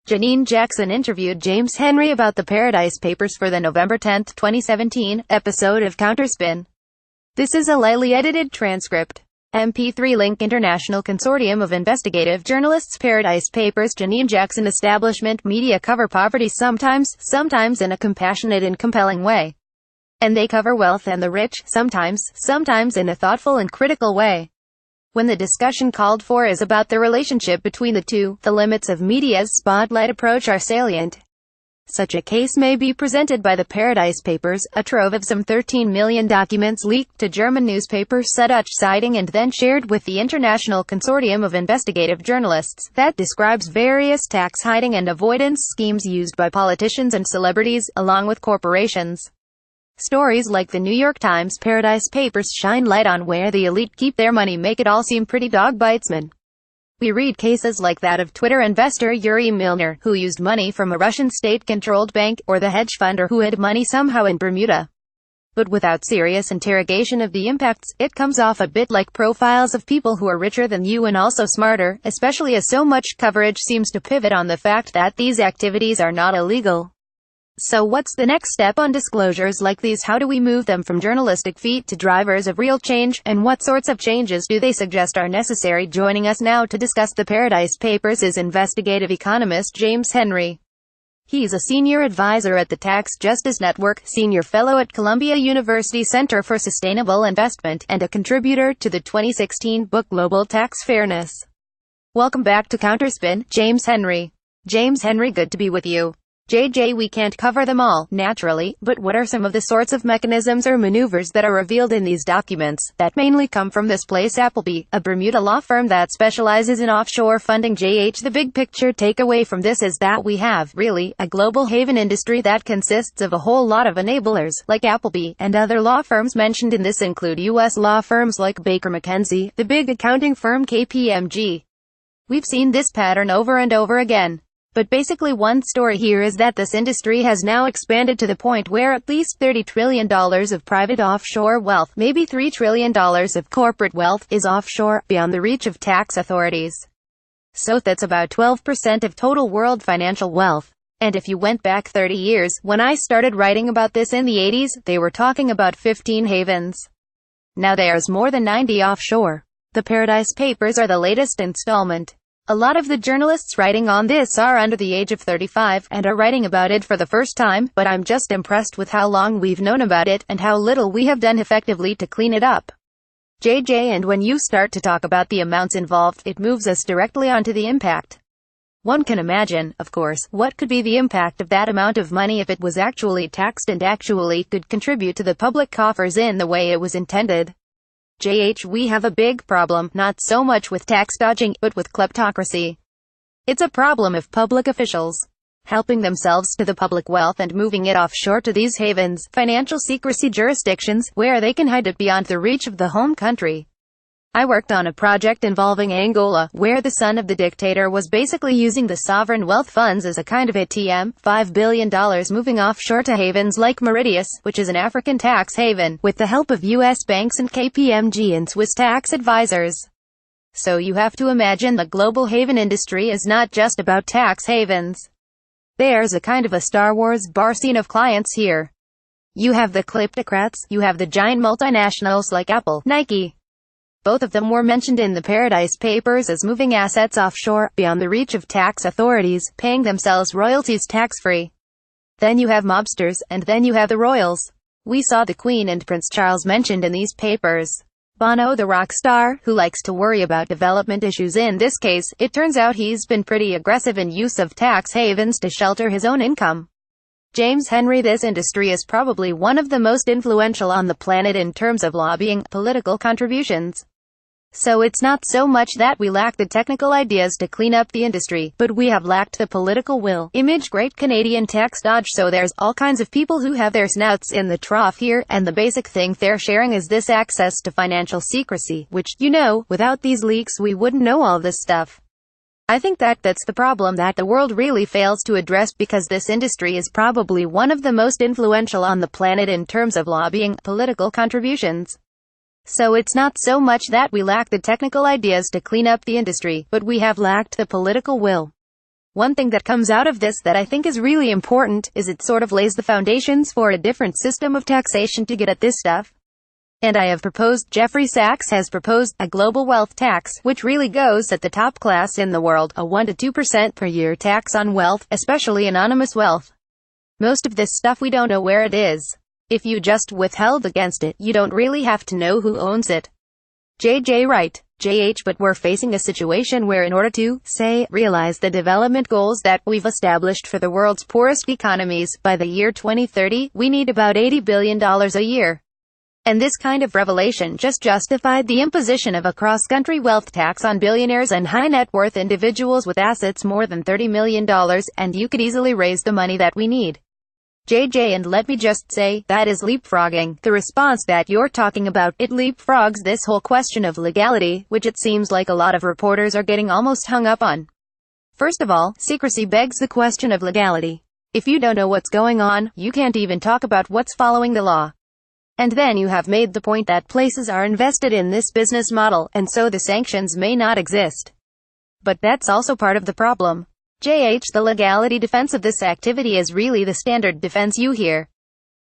Janine Jackson interviewed James Henry about the Paradise Papers for the November 10, 2017, episode of Counterspin. This is a lightly edited transcript. MP3 link. International Consortium of Investigative Journalists. Paradise Papers. Janine Jackson. Establishment media cover poverty sometimes in a compassionate and compelling way. And they cover wealth and the rich, sometimes in a thoughtful and critical way. When the discussion called for is about the relationship between the two, the limits of media's spotlight approach are salient. Such a case may be presented by the Paradise Papers, a trove of some 13 million documents leaked to German newspapers, Süddeutsche Zeitung, and then shared with the International Consortium of Investigative Journalists, that describes various tax hiding and avoidance schemes used by politicians and celebrities, along with corporations. Stories like the New York Times Paradise Papers shine light on where the elite keep their money, make it all seem pretty dog-bitesman. We read cases like that of Twitter investor Yuri Milner, who used money from a Russian state-controlled bank, or the hedge funder who hid money somehow in Bermuda. But without serious interrogation of the impacts, it comes off a bit like profiles of people who are richer than you and also smarter, especially as so much coverage seems to pivot on the fact that these activities are not illegal. So what's the next step on disclosures like these? How do we move them from journalistic feat to drivers of real change, and what sorts of changes do they suggest are necessary? Joining us now to discuss the Paradise Papers is investigative economist James Henry. He's a senior advisor at the Tax Justice Network, senior fellow at Columbia University Center for Sustainable Investment, and a contributor to the 2016 book Global Tax Fairness. Welcome back to Counterspin, James Henry. James Henry, good to be with you. JJ, we can't cover them all, naturally, but what are some of the sorts of mechanisms or maneuvers that are revealed in these documents, that mainly come from this place Appleby, a Bermuda law firm that specializes in offshore funding? JH, the big picture takeaway from this is that we have, really, a global haven industry that consists of a whole lot of enablers, like Appleby, and other law firms mentioned in this include U.S. law firms like Baker McKenzie, the big accounting firm KPMG. We've seen this pattern over and over again. But basically one story here is that this industry has now expanded to the point where at least $30 trillion of private offshore wealth, maybe $3 trillion of corporate wealth, is offshore, beyond the reach of tax authorities. So that's about 12% of total world financial wealth. And if you went back 30 years, when I started writing about this in the 80s, they were talking about 15 havens. Now there's more than 90 offshore. The Paradise Papers are the latest installment. A lot of the journalists writing on this are under the age of 35, and are writing about it for the first time, but I'm just impressed with how long we've known about it, and how little we have done effectively to clean it up. JJ, and when you start to talk about the amounts involved, it moves us directly onto the impact. One can imagine, of course, what could be the impact of that amount of money if it was actually taxed and actually could contribute to the public coffers in the way it was intended. JH, we have a big problem, not so much with tax dodging, but with kleptocracy. It's a problem of public officials helping themselves to the public wealth and moving it offshore to these havens, financial secrecy jurisdictions, where they can hide it beyond the reach of the home country. I worked on a project involving Angola, where the son of the dictator was basically using the sovereign wealth funds as a kind of ATM, $5 billion moving offshore to havens like Mauritius, which is an African tax haven, with the help of U.S. banks and KPMG and Swiss tax advisors. So you have to imagine the global haven industry is not just about tax havens. There's a kind of a Star Wars bar scene of clients here. You have the kleptocrats, you have the giant multinationals like Apple, Nike. Both of them were mentioned in the Paradise Papers as moving assets offshore, beyond the reach of tax authorities, paying themselves royalties tax-free. Then you have mobsters, and then you have the royals. We saw the Queen and Prince Charles mentioned in these papers. Bono, the rock star, who likes to worry about development issues. In this case, it turns out he's been pretty aggressive in use of tax havens to shelter his own income. James Henry, this industry is probably one of the most influential on the planet in terms of lobbying, political contributions. So it's not so much that we lack the technical ideas to clean up the industry, but we have lacked the political will. Image great Canadian tax dodge. So there's all kinds of people who have their snouts in the trough here, and the basic thing they're sharing is this access to financial secrecy, which, without these leaks we wouldn't know all this stuff. I think that's the problem that the world really fails to address, because this industry is probably one of the most influential on the planet in terms of lobbying, political contributions. So it's not so much that we lack the technical ideas to clean up the industry, but we have lacked the political will. One thing that comes out of this that I think is really important is it sort of lays the foundations for a different system of taxation to get at this stuff. And I have proposed, Jeffrey Sachs has proposed, a global wealth tax, which really goes at the top class in the world, a 1 to 2% per year tax on wealth, especially anonymous wealth. Most of this stuff we don't know where it is. If you just withheld against it, you don't really have to know who owns it. JJ right. JH but we're facing a situation where in order to, say, realize the development goals that we've established for the world's poorest economies, by the year 2030, we need about $80 billion a year. And this kind of revelation just justified the imposition of a cross-country wealth tax on billionaires and high-net-worth individuals with assets more than $30 million, and you could easily raise the money that we need. JJ, and let me just say, that is leapfrogging. The response that you're talking about, it leapfrogs this whole question of legality, which it seems like a lot of reporters are getting almost hung up on. First of all, secrecy begs the question of legality. If you don't know what's going on, you can't even talk about what's following the law. And then you have made the point that places are invested in this business model, and so the sanctions may not exist. But that's also part of the problem. JH, the legality defense of this activity is really the standard defense you hear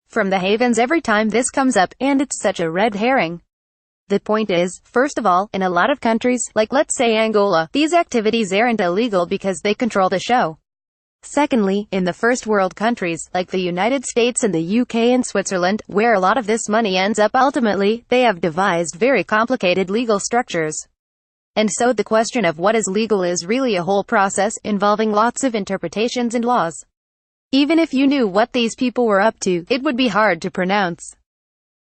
from the havens every time this comes up, and it's such a red herring. The point is, first of all, in a lot of countries, like let's say Angola, these activities aren't illegal because they control the show. Secondly, in the first world countries, like the United States and the UK and Switzerland, where a lot of this money ends up ultimately, they have devised very complicated legal structures. And so the question of what is legal is really a whole process, involving lots of interpretations and laws. Even if you knew what these people were up to, it would be hard to pronounce.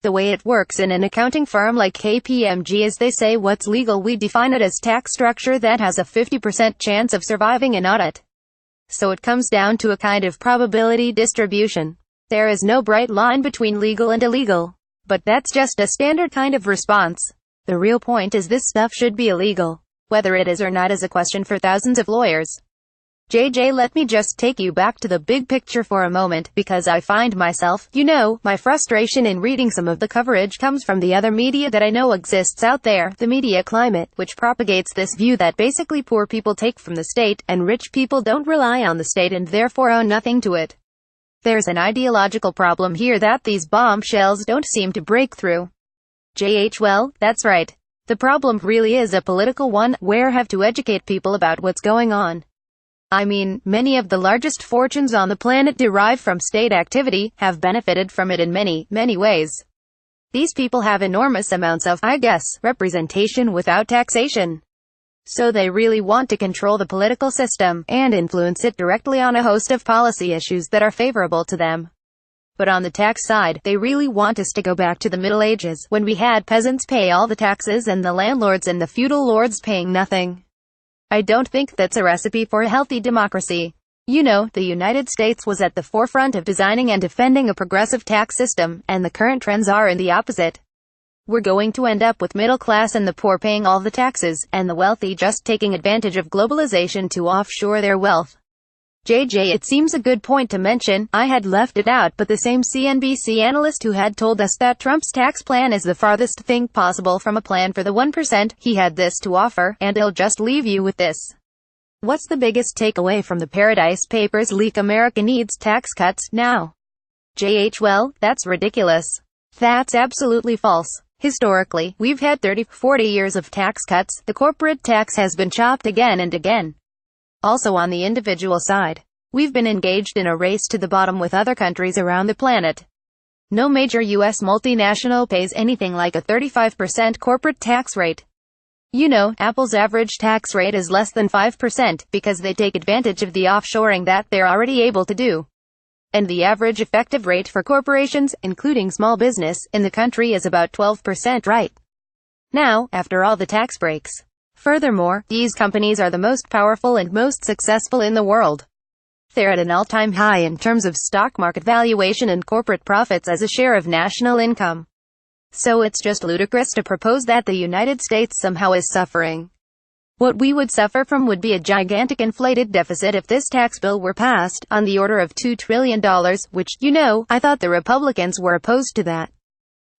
The way it works in an accounting firm like KPMG is they say what's legal, we define it as tax structure that has a 50% chance of surviving an audit. So it comes down to a kind of probability distribution. There is no bright line between legal and illegal. But that's just a standard kind of response. The real point is this stuff should be illegal. Whether it is or not is a question for thousands of lawyers. JJ, let me just take you back to the big picture for a moment, because I find myself, my frustration in reading some of the coverage comes from the other media that I know exists out there, the media climate, which propagates this view that basically poor people take from the state, and rich people don't rely on the state and therefore owe nothing to it. There's an ideological problem here that these bombshells don't seem to break through. JH, well, that's right. The problem really is a political one, where have to educate people about what's going on. I mean, many of the largest fortunes on the planet derive from state activity, have benefited from it in many, many ways. These people have enormous amounts of, representation without taxation. So they really want to control the political system, and influence it directly on a host of policy issues that are favorable to them. But on the tax side, they really want us to go back to the Middle Ages, when we had peasants pay all the taxes and the landlords and the feudal lords paying nothing. I don't think that's a recipe for a healthy democracy. The United States was at the forefront of designing and defending a progressive tax system, and the current trends are in the opposite. We're going to end up with middle class and the poor paying all the taxes, and the wealthy just taking advantage of globalization to offshore their wealth. JJ, it seems a good point to mention, I had left it out, but the same CNBC analyst who had told us that Trump's tax plan is the farthest thing possible from a plan for the 1%, he had this to offer, and I'll just leave you with this. What's the biggest takeaway from the Paradise Papers leak? America needs tax cuts, now. JH, well, that's ridiculous. That's absolutely false. Historically, we've had 30-40 years of tax cuts. The corporate tax has been chopped again and again. Also on the individual side, we've been engaged in a race to the bottom with other countries around the planet. No major U.S. multinational pays anything like a 35% corporate tax rate. Apple's average tax rate is less than 5%, because they take advantage of the offshoring that they're already able to do. And the average effective rate for corporations, including small business, in the country is about 12% right now, after all the tax breaks. Furthermore, these companies are the most powerful and most successful in the world. They're at an all-time high in terms of stock market valuation and corporate profits as a share of national income. So it's just ludicrous to propose that the United States somehow is suffering. What we would suffer from would be a gigantic inflated deficit if this tax bill were passed, on the order of $2 trillion, which, I thought the Republicans were opposed to that.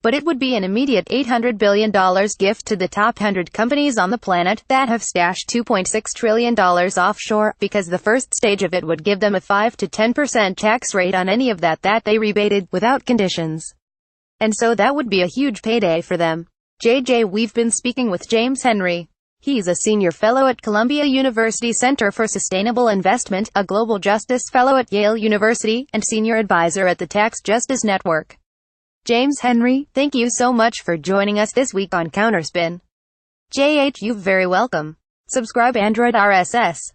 but it would be an immediate $800 billion gift to the top 100 companies on the planet that have stashed $2.6 trillion offshore, because the first stage of it would give them a 5 to 10% tax rate on any of that they rebated, without conditions. And so that would be a huge payday for them. We've been speaking with James Henry. He's a senior fellow at Columbia University Center for Sustainable Investment, a global justice fellow at Yale University, and senior advisor at the Tax Justice Network. James Henry, thank you so much for joining us this week on Counterspin. You're very welcome. Subscribe Android RSS.